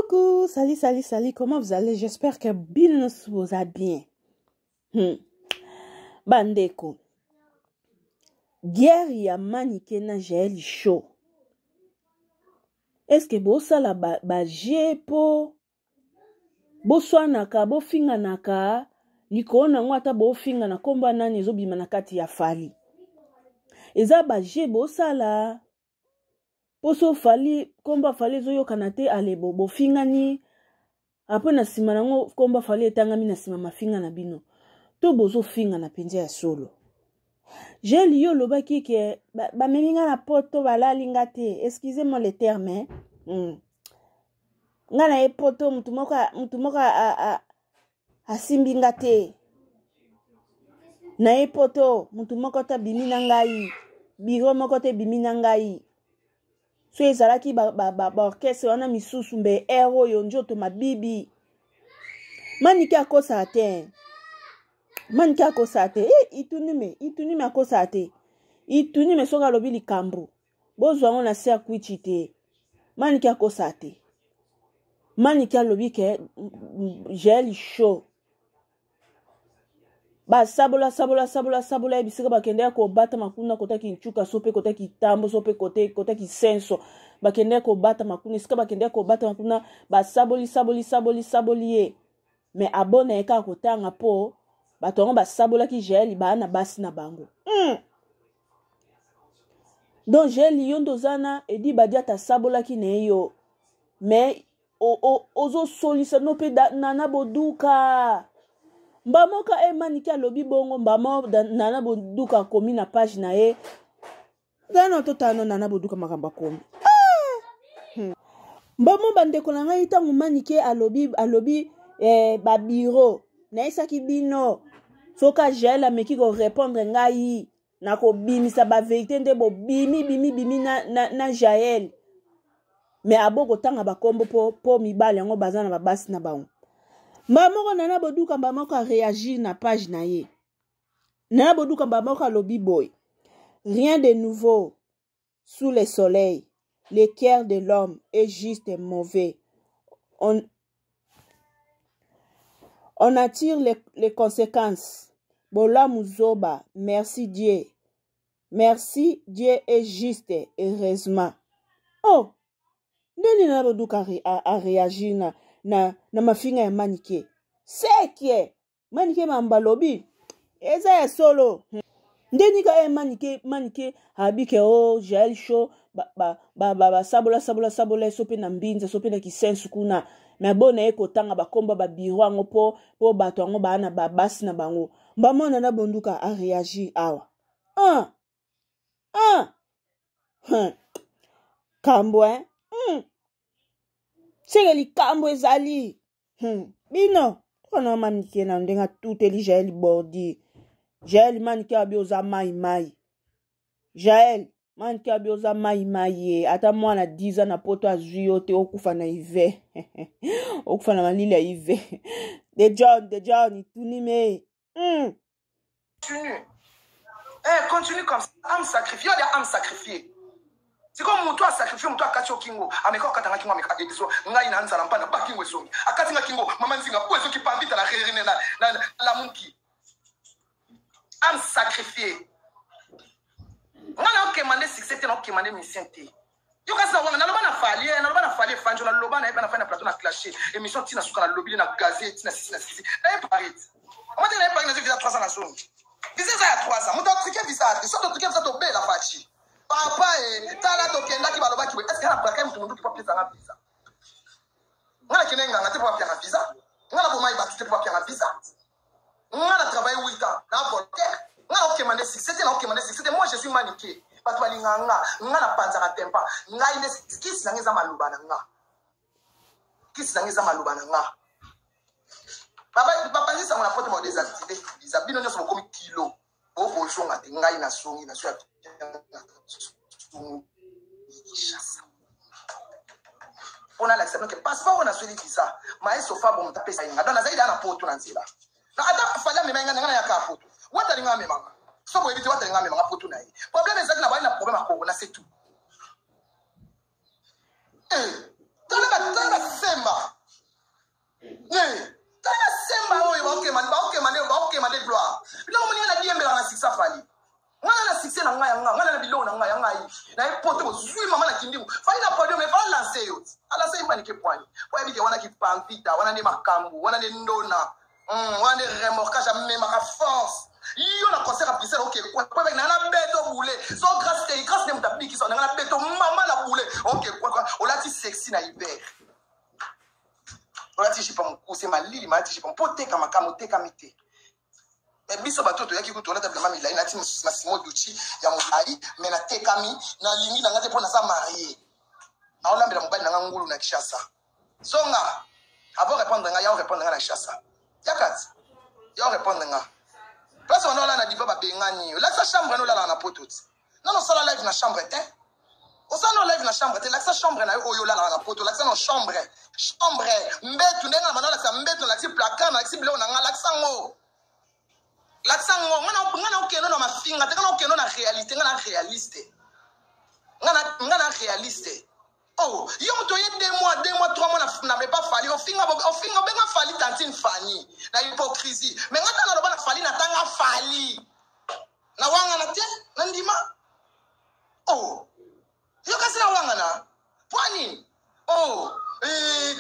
Coucou, salut, comment vous allez? J'espère que bien vous a bien. Bandeko, guerre ya manike na Jael show. Est-ce que bosala ba jepo? Boswanaka, bofinganaka, likona ngwata bofinga na komba nani ezobima na kati ya fali. Eza ba je bosala. Poso fali, komba fali ezoyokana te alebo bofingani. Apo na sima nango komba fali etangami na sima mafinga na bino. To bozo finga na penje ya solo. J'ai yo lobaki ke ba meminga na poto balali nga te. Excusez-moi le terme. Nga na poto mutu moka asimbi nga te. Na poto mutu moko ta bimi na ngai. Biro moko te bimi na ngai. So ezalaki ba orchestre wana misusu mbe ero yo njoto mabibi. Manike akosa te. Manike akosa te. Itunime akosa te. Itunime soka lobi likambo. Bozwa ngo na se akwichi te. Manike akosa te. Manike alobi ke Jael show. Ba sabola ebisika bakende ko bata makuna kota ki nchuka sope kota ki tambo sope kota ki senso bakende ko bata makuna sika bakende ko bata makuna ba saboli ye mais abona eka kotanga po batongo ba sabola ki Jael ba na basi na bango donc Jael yondo zana edi badia ta sabola ki ne yo mais ozo solisa no pe nana boduka. Mbamoka manike alobi bongo mbamo nana boduka komi na page na ye. Dano totano nana boduka makamba komi. Mbamo bandeko na ngai tangu manike alobi ba bureau. Na isaki bino. Soka Jael ameki ko répondre ngai na ko bimisa ba vérité nde bo bimi na Jael. Mais aboko tanga bakombo po mibale yango bazana ba basi na bango. Mbamoko nana boduka mbamoko a réagir na page na ye. Nana boduka mbamoko lobi boy. Rien de nouveau sous le soleil. Le cœur de l'homme est juste et mauvais. On attire les conséquences. Bola Muzoba, merci Dieu. Merci Dieu est juste et heureusement. Oh! Nani nana boduka a réagir na mafinga ya manike. Seke manike mambalobi eza ya solo. Ndeni ka manike habike Jael show sabola sope na mbinza sope na kisensu kuna mais bona eko tanga bakomba ba biro ngo po bato ngo bana ba basi na bango. Mbamona na bonduka a réagir awa. Kambo Sege likambo ezali. Bino. Kono manike na ndenga tuteli Jael bordi. Jael manike abioza mai. Jael manike abioza mai. Ata mwana 10 ans na poto azwi yo te okufa na hiver. Okufa na malili ya hiver. De John itunime. Continue comme ça. Âme sacrifiée. Il y a âme sacrifiée. C'est comme mon toit sacrifié, mon toit kacho kingo. Ameka katanga kingo ameka ediso. Ngai na hansa lampa na bakingo songi. Akatinga kingo mama nzinga poezo ki pambita la rerine la munki. Am sacrifié. Ngana okemande succès te na okemande mission te. Yo kasi na wanga na loba na fali fanjo na loba na eba na fana plateau na clasher. Émission tina suka na lobby na gazette tina sisi. Na parit. Amate na parit na visa 300 na songi. Visa ya 300. Muto truquer visa. So to truquer visa to be la fachi. Papa tala to kenda ki baloba ki est-ce que na braka mutu mundu ki papier za visa ngala kinenga ngate pa papier na visa ngala bo mai batute pa papier na visa ngala travailler 8 ans na voltaire ngala okemande 6 c'était moi je suis maniqué pas toi linganga ngala panza ka tempa ngai ne kisi na ngeza maluba na nga papa nzi sa ngala pote mo désactiver visa bino nyoso mo komi kilo bo songa te ngai na songi na so on a l'acceptation que passeport on a suivi visa mais sofa bon taper ça inga dans la zaida na poto na nzela na ata fala me manga ngana ya ka poto wata linga me manga so bo ebiti wata linga me manga poto na yi problème ezaki na bali na problème akoko na c'est tout dans la semba manike poani oyebi ke wana kipampita wana nde makambo wana nde ndona wana nde remorquage amemaka force yo na concert à Bruxelles ok quoi na beto boule so grâce de mutabiki so na beto mama na boule ok quoi olati sexy na hiver olati chipa mukuse malili malati chipa mpoteka makamu teka mite e biso batoto yaki kutola ta vraiment milai na ti masimo duchi ya mulai mais na tekami na lingi na ngate pona sa marié na olambela mobali na ngulu na Kishasa songa avant répondre nga ya répondre nga na Kishasa yakati ya répondre nga place on a na diva ba bengani la sa chambre no la na pototi non ça la live na chambre te o sa no live na chambre te la sa chambre na oyo la na poto la sa no chambre mbetu ndenga manala sa mbetu na ti placard na ti bilo na nga la sango ngana okeno na mafinga te ngana okeno na réalité ngana réaliste ngana réaliste oh yo moto ye 2 mois 3 mois na me pas fallu ofinga benga fali tantine fani na hypocrisie mais ngata na loba na fali na tanga fali na wanga na te na ndima oh yo kasi na wanga na pwani oh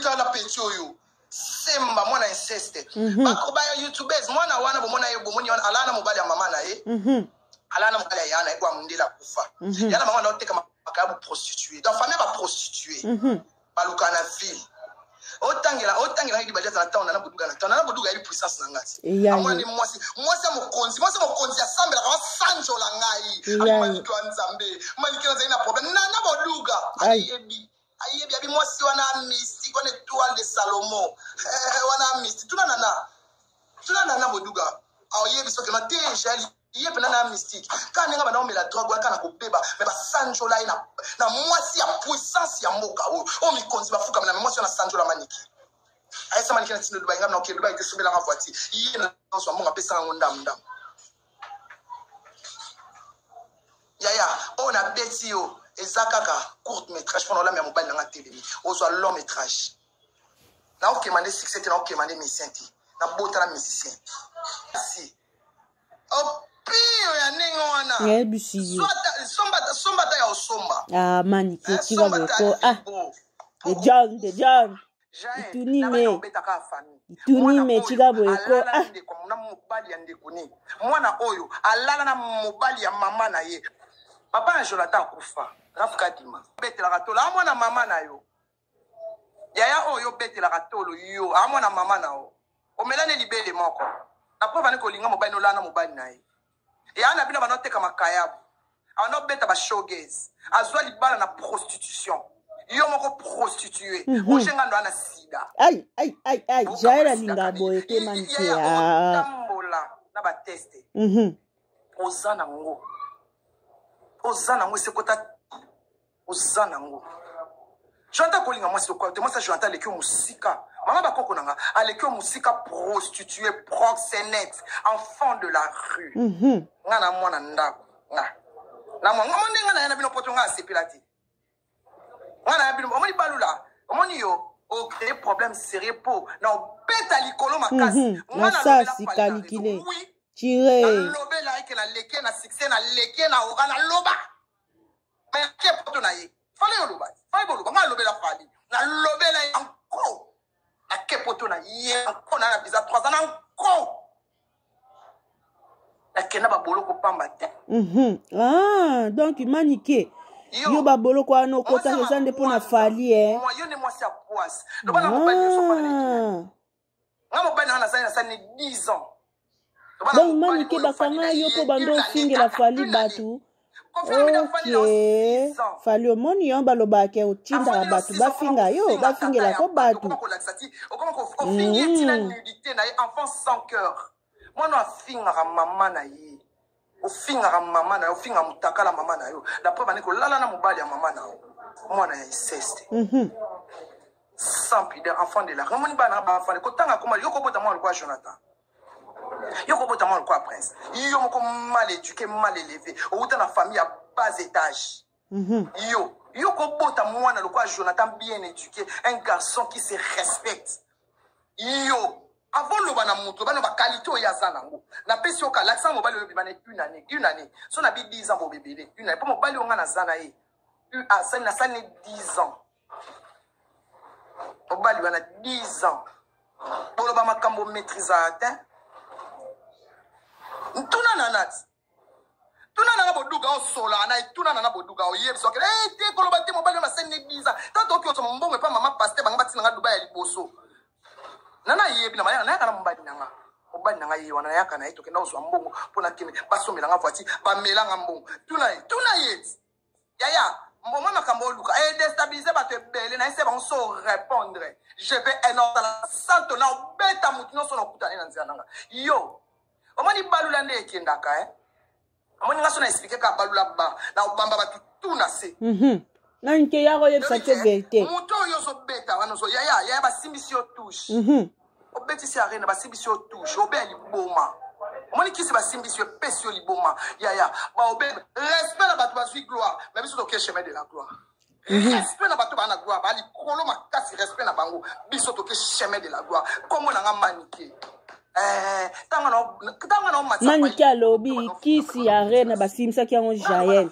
kala petio yo semba mwana inceste bakoba youtubers mwana wana bomona ye bomoni alana mobali ya mama na ye alana mobali ya yana kwa mundela kufa yana mama na oteka makabu prostituée donc famille ba prostituée baluka na ville otangela ngidi bajaza na taona na boduga ili puissance na ngati amona ni mwasi mokonzi ya sambela kwa sanjo la ngai amani to nzambe mali kina zaina problème na boduga ayebi abi mwasi wana mystique on étoile de Salomon wana mystique tunana boduga ayebi so que na tejali il est un mystique. Quand on a nommé la drogue, quand on a coupé, mais Sanjo là, na mwasi ya puissance ya moka. Oh mi konzi ba fuka na mwasi na Sanjo la maniki. Aïe ça maniki na tino Dubai, ngam na ok Dubai te sobe la voiture. Il na so mo ngapesa ngondam ndam. Yaya, on a beti yo ezakaka court métrage pendant la me mobile na télé. Ozo long métrage. Na ok mandé succès, na ok mandé musicien. Na bota na musicien. Si. Oh pio ya ningo wana ngebusi somba ya osomba manike chiga boko the John itunime chiga boko na mobali ya ndekoni mwana oyo alala na mobali ya mama na ye papa na Jonathan kufa rafuka dima betela katolo amwana mama na yo yaya oyo betela katolo yo amwana mama na o omelane libele moko na preuve ne ko linga mobali no lana mobali na ye et on a bien abandonné comme un kayab. On a bête à showgaze. Azwa libala na prostitution. Yo moko prostituée. Ojenga ndo ana sida. Aïe. Jaira linga boye te manke ya. Tambola na ba teste. Ozana ngo sekota. Ozana ngo. J'entends kolinga moi c'est quoi? Moi ça j'entends les musika. Maman bakoko nanga aleki musika prostituée, proxénète, enfant de la rue. Ngana mwana ndako. Na mwana ndenga na yana bino poto nga sepelati. Ngana ya bino omoni balula. Omoni yo o créer problème sérieux po na beta likolo makasi. Ngana ça sikalikile. Tire. Lobe la ke na leke na succès na leke na oga na loba. Mais ke poto na ye. Fallait yo loba. Fallait bo loba. Ngana lobe la fali. Na lobe la encore. A kepoto na ye encore na visa 3 ans encore. La kena ba boloko pamba te. Donc manike. Yo ba boloko ano kota ezande pona fali Moi yo ne moi c'est à poisse. Le bana mo ba ni so pala. Ngamo ba na sa ni 10 ans. Donc manike ba kanga yo po bando finge la fali batu. Ok. Fali omoni yo baloba ke utinda batu ba finga yo ba fingela ko batu. Comment finir tina nudité na enfant sans cœur. Moi no afinga mama na ye. Ofinga mama na yo, ofinga mutaka la mama na yo. La preuve aniko lala na mobali ya mama na yo. Moi na inceste. Sans pudeur enfant de la. Ramoni ba na ba enfant ko tanga ko mal yo ko bota moi quoi Jonathan. Yo ko bota moi quoi prince. Yo moko mal éduqué, mal élevé. Ou dans la famille à bas étage. Yo ko bota moi na quoi Jonathan bien éduqué, un garçon qui se respecte. Yo avant le bana muto bana ba qualité o yazana ngo na pesi o ka l'accent mobile o bibane une année so na bi 10 ans bo bébé une année pour mobile o ngana zana e a ça na 10 ans Mobali wana 10 ans. Boloba makambo maîtrise atteint. Tuna nanat. Tuna nana boduga o sola na tuna nana boduga o yebso ke te koloba te mobali na sene 10 ans. Tanto ki oto mbongo pa mama pasteur banga batina nga Dubai ya liboso. Nana yebi na maya na kana mobali nanga. Mobali nanga yi wana yaka na itoke na oso mbongo pona kime basomela nga voiture ba melanga mbongo. Tuna yet. Yaya mboma makambo luka et déstabiliser ba te bele na ese ba so répondre. Je vais énorme dans la santo na beta mutino so na kutana na nzia nanga. Yo. Omani balula nde ekendaka Omani ngaso na expliquer ka balula ba na obamba ba tuna se. Na nke yako yebisa te vérité. Muto yo so beta wana so yaya ba simbisi o touche. Obeti si arena ba simbisi o touche, obeli boma. Omani kisi ba simbisi o pesi o liboma. Yaya ba obeli respect na bato ba sui gloire, mais biso to ke chemin de la gloire. Respect na bato ba na gloire, ba li kolo makasi respect na bango, biso to ke chemin de la gloire. Comme na nga manike. Manike alobi kisi ya arena basimsaki yango Jael.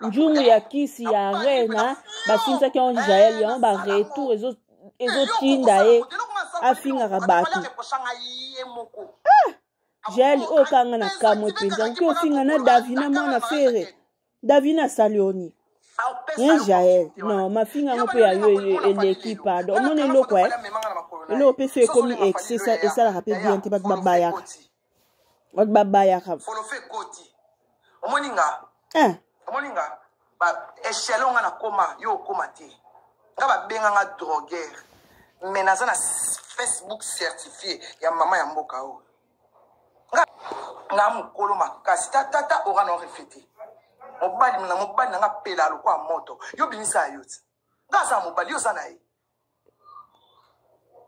Njungu ya kisi ya arena basimsaki yango Jael yango ba retour ezotinda ye afingaka bato. Jael okanga na kamwe penza nki ofinga na Davina mwana fere. Davina Salioni. Yen Jael. Non, ma finga ngo pe ya yo l'équipe pardon. Omone loko Elo pe fait comme excès ça et ça la rappelle bien te pas babaya. Wat babaya ka. Folo fe koti. Omoninga. Omoninga. Ba échelon na koma yo koma te. Nga ba benga nga drogueur. Mais na zana Facebook certifié ya mama ya mboka o. Nga mukolo makasi tata ora no refléter. Mobali na nga pela lo kwa moto. Yo binisa yot. Nga za mobali yo zana yi.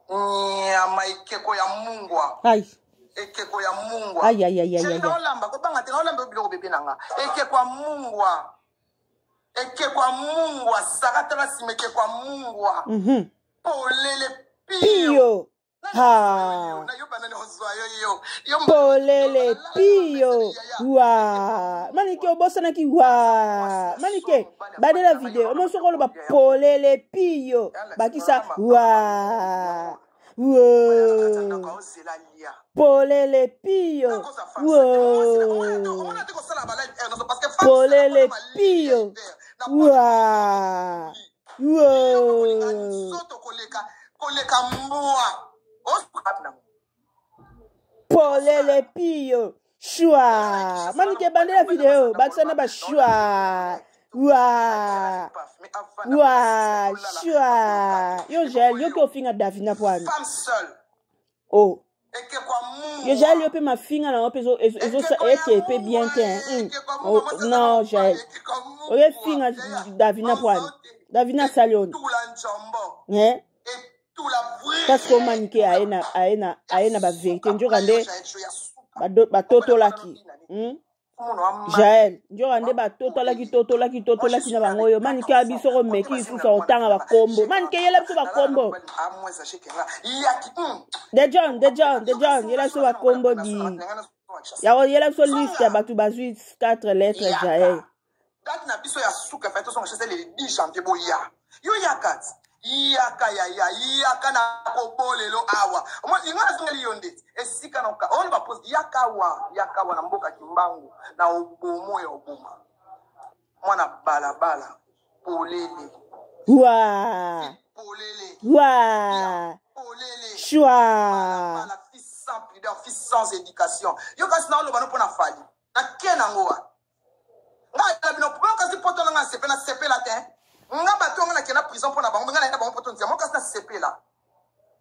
Nyama ikeko ya mungwa. Ai. Ekeko ya mungwa. Ai. Olamba ko banga te olamba biloko bebe nanga. Ekeko ya mungwa. Ekeko ya mungwa sakata la simeke kwa mungwa. Polele pio. Ha. Polele pio. Wa. Manike obosana ki wa. Manike badela video. Omo sokolo ba polele pio. Bakisa wa. Wo. Polele pio. Wo. Polele pio. Wa. Wo. Polele pio. Shua. Manike bandela video. Baksana ba shua. Wa. Shua. Yo Jael, yo ko finga Davina poani. Femme seule. Oh. Yo Jael yo pe ma finga na opezo pe bien ten. Oh non Jael. Yo finga Davina poani. Davina Salioni. Parce que manike aena ba vérité njokande ba toto laki. Jael, njokande ba toto laki na bango yo manike abiso ko meki isusa otanga ba kombo. Manike yela biso ba kombo. De John, yela biso ba kombo di. Yela biso liste ba tu bazui 4 lettres Jael. Date na biso ya suka fa to so chese le 10 janvier boya. Yo yakat. Yaka na kobolelo awa. Omo ingana singali yonde. Esika na ka. On ba post yaka wa na mboka kimbangu na obomo ya oboma. Mwana balabala. Polele. Wa. Shua. Fils sans pudeur, fils sans éducation. Yo kasi na oloba no pona fali. Na kena ngoa. Nga bino pro kasi poto nga sepe la ten. Nga bato nga na prison pour na bango nga na bango poto ntia mo kasi na sepe la.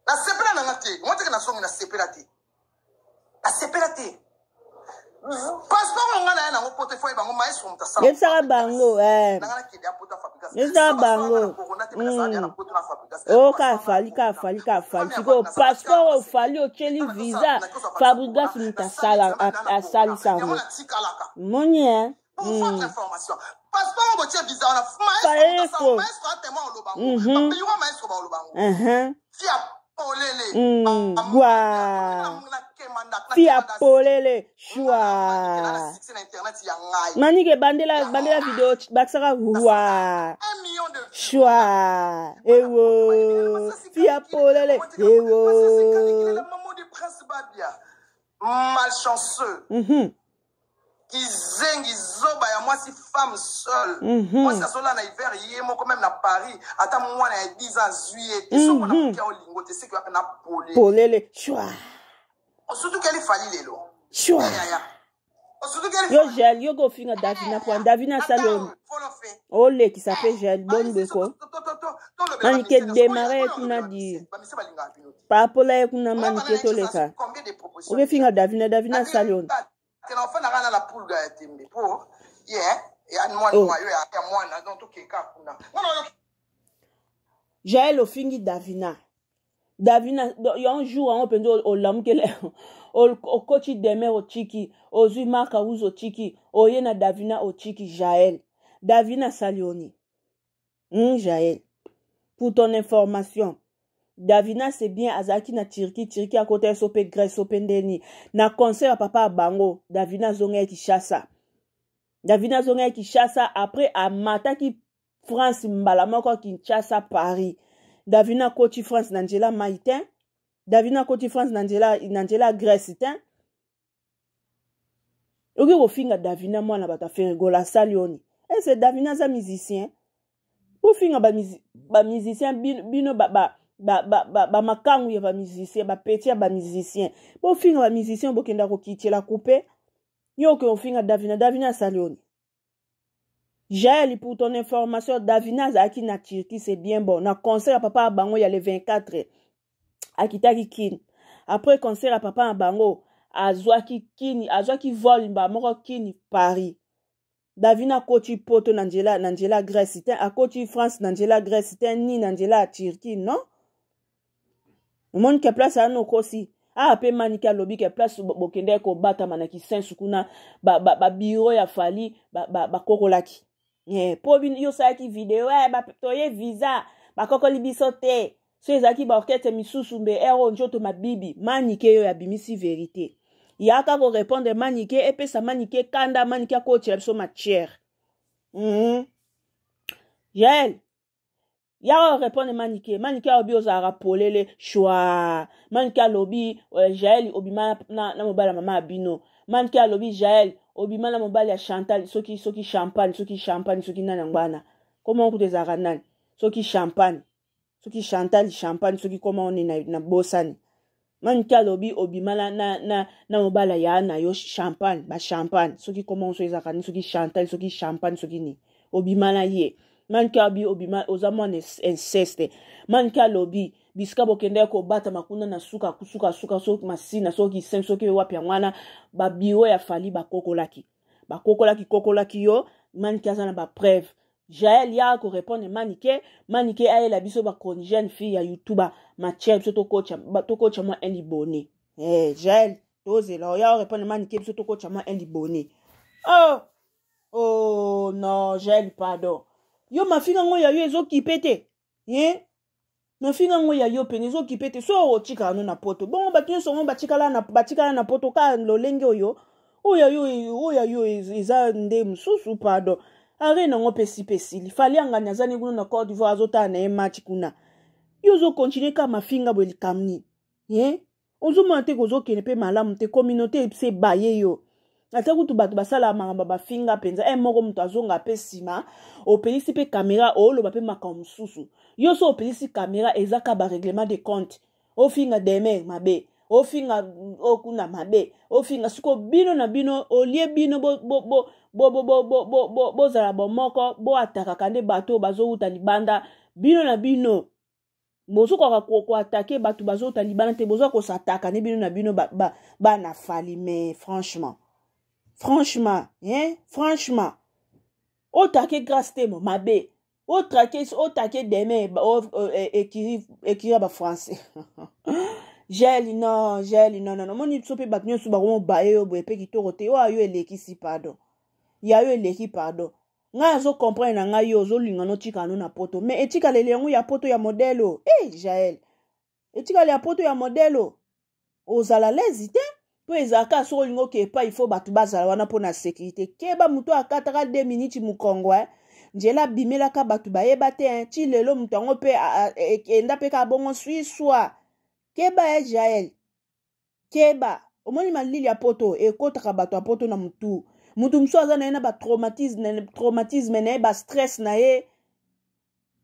Na sepe la nga te. Mo te na songi na sepe la te. Na sepe la te. Passeport nga na ngo portefeuille bango maestro mtasala. Yesa bango Nga kidi apoto fabrication. Yesa bango. Oh ka fali. Siko passeport ofali o cheli visa fabrication mtasala asali sango. Monye pour votre information. Passeport au botier visa on a maestro a témoin au lobango. Papiwa maestro ba au lobango. Fia polele. Fia polele. Shua. Manike bandela video baksaka wa. Shua. Ewo. Fia ya polele. Ewo. La maman du prince Babia. Malchanceux. Qui zengi zoba ya moi si femme seule. Moi c'est cela na hiver hier moi quand même na Paris. Attends moi na 10 ans juillet. Et so na mukia olingo te c'est que na polele. Polele. Chwa. Surtout qu'elle est falli lelo. Chwa. Yo gel, yo go finga Davina pour Davina salon. Oh le qui s'appelle gel bon beko. Manike démarrer kuna di. Pa pola kuna manike to leka. O finga Davina salon. Jael o fingi Davina. Davina, il y a un jour, on peut dire au lamkele, au coach deme au chiki, au zumaka ou au chiki, au yena Davina au chiki, Jael. Davina Salioni. Jael. Pour ton information, Davina c'est bien Azaki na Turquie à côté sope Grèce sope Ndeni. Na concert à papa Bango, Davina zonga qui chassa. Davina zonga qui chassa après à Mata qui France Mbalamoko qui chassa Paris. Davina Koti France Nangela Maïtin. Davina Koti France Nangela Grèce itin. Ogi wo finga Davina moi na bata faire gola salioni. Et c'est Davina za musicien. Wo finga ba musicien bino ba makangu ya ba musicien ba petit ba musicien. Wo finga ba musicien bo kenda ko kitela couper. Yo que wo finga Davina salioni. Jael, pour ton information, Davina Zaki na Turquie, c'est bien bon. Na concert à papa à Bango, il y a les 24 à Kitaki Kin. Après concert à papa à Bango, à Zouaki Kini, à Zouaki Vol, à Moro Kini, Paris. Davina Koti Poto, Nangela Grèce, à Koti France, Nangela Grèce, ni Nangela Turquie, non? Le monde qui a place à nos aussi. Ah, pe manika lobby qui a place bokende ko bata manaki sen sukuna, ba bureau ya fali, ba kokolaki. Po bin yo sa ki video ba toye visa ba kokoli bisote so ezaki ba orkete misusu mbe ero njoto mabibi manike yo ya bimisi vérité yaka ko répondre manike et pe sa manike kanda manike ko chepso ma cher Jael ya répondre manike obi ozara polele choix manike lobi Jael obima na mobala mama abino manike lobi Jael obimana mobali ya Chantal soki champagne soki nana ngwana comment on des aranan soki champagne soki Chantal champagne soki comment on est na bosani manka lobi obimana na mobala ya na yo champagne ba champagne soki comment on so ezakani soki Chantal soki champagne soki ni obimana ye manka bi obima ozamo inceste manka lobi biska bokende ko bata makuna na suka so masina so ki sen so ki wapi ngwana ba biwo ya fali ba kokolaki yo manike azana ba preuve Jael ya ko répondre manike aye la biso ba jeune fille ya youtuber ma chef so to coach mo en liboni Jael doze la ya répondre manike so to coach mo en liboni oh non Jael pardon yo mafinga ngo ya yo ezo kipete na finga ngo ya yo penezo kipete so o chika no na poto bon bakinyo songo batikala na poto ka lolenge oyo yo iza nde mususu pardon are na ngo pesi fali anganya azani kuno na Côte d'Ivoire azota na match kuna yo zo continuer ka mafinga bo likamni ozo monte ko zo kene pe malamu te communauté se baye yo ata kutu batu basala mangamba bafinga penza moko mutu azonga pe sima opelisi pe caméra oloba pe makambo mususu yo so opelisi caméra ezaka ba règlement de compte ofinga deme mabe ofinga okuna mabe ofinga suko bino na bino olie bino bo zala bomoko bo ataka kande bato bazouta libanda bino na bino bozo ko attaquer bato bazouta libanda te bozo ko sataka ne bino na bino ba na fali mais franchement o take grâce te mo mabe o take deme écrire ba français Jael non moni sope batnyo suba ko bae yo boepe kitoko te o ayo eleki si pardon ya yo eleki pardon nga zo comprendre na nga yo zo linga no tika no na poto mais etika lele yango ya poto ya modelo Jael etika le ya poto ya modelo ozala lezite po ezaka so lingo ke pa il faut batu bazala wana po na sécurité keba muto akataka 2 minutes mukongo njela bimelaka batu bayeba te ti lelo mutu yango mpe enda mpe ka bongo swiswa keba Jael keba omoni malili ya poto ekotaka bato ya poto na mutu musu aza na ye na batraumatisme na ye bastress na ye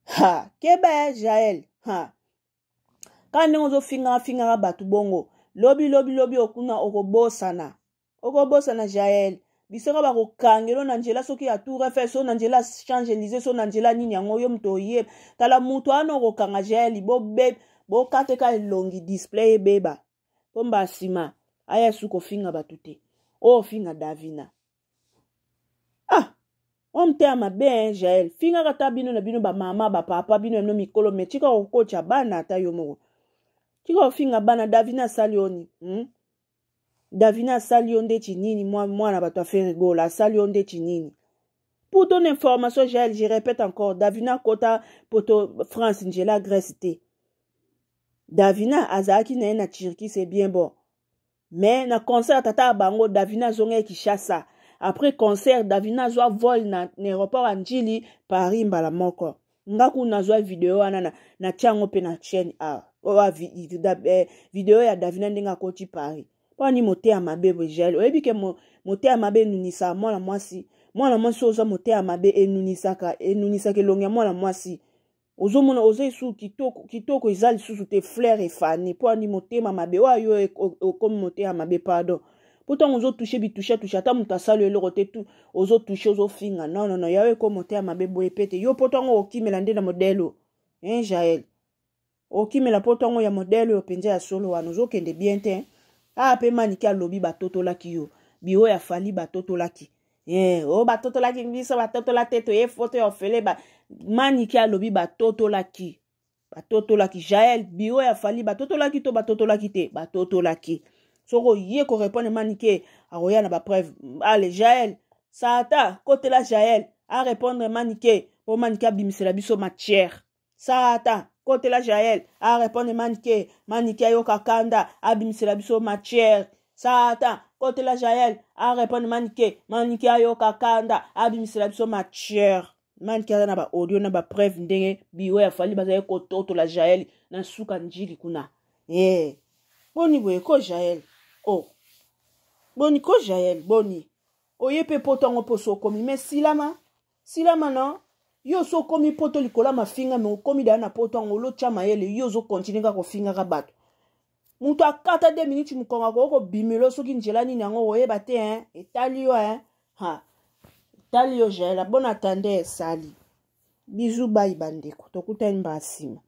ha keba Jael ha ka ndenge ozofingaka bato bongo lobi okuna okobosana Jael bisoko bakokangelo na nzela soki ya Tour Eiffel so na nzela Champs-Élysées so na nzela nini yango yo mutu oyeba tala mutu wana okokanga Jael bokateka elongi display ebeba po mbasima aya su kofinga bato te ofinga Davina omtea mabe Jael finga kata bino na bino bamama bapapa bino no mikolo me tika okocha bana ata yo moko tika ofinga bana Davina salioni Davina salio ndeti nini mwana bato affaire gola salio ndeti nini. Pour ton information Jael, je répète encore, Davina kota poto France njela Grèce te. Davina azaki na Turquie c'est bien bon. Mais na concert tata bango Davina zonge Kinshasa. Après concert Davina zwa vol na aéroport Anjili Paris mbala moko. Ngaku na zwa video wana na tiango pe na chaîne video ya Davina ndenga koti Paris. Pani mote ya mabe Jael. Oyebi ke mote ya mabe nunisa mwana mwasi oza mote ya mabe enunisaka elongi ya mwana mwasi. Ozomona oza isu kitoko ezali susu te fleur efani. Pani mote ya mabe wayo okomi mote ya mabe pardon. Pourtant ozo toucher touche ata mutu asali eloko te tu ozo toucher ozo finga non yawe ko mote ya mabe boye pete yo pourtant okimela nde na modelo Jael okimela pourtant ya modelo yo penza ya solo wana ozo kende bien te pe maniki alobi batotolaki yo biyo ya fali batotolaki batotolaki biso batotolaki to ye foto ya fele maniki alobi batotolaki Jael biyo ya fali batotolaki to batotolaki te batotolaki soko ye ko répondre maniki aroya na ba preuve allez Jael sata kotela Jael a répondre maniki po maniki abimisela biso matière sata côté la Jael a répondre maniki ayoka kanda abimisela biso matière sata côté la Jael a répondre maniki ayoka kanda abimisela biso matière maniki na ba audio na ba preuve ndenge biwe ya fali bazaye ko toto la Jael na suka njili kuna boni boye ko Jael boni ko Jael boni oyepe potongo poso komi mais silama non yo so komi poto likola mafinga me komi da na poto ngolo chama yele yo zo continue ka ko finga ka bato mutu akata 2 minutes mukonga ko bimelo soki njela nini yango oyeba te etali yo etali yo Jael bon attendez sali bisous bye bandeko tokutani basima.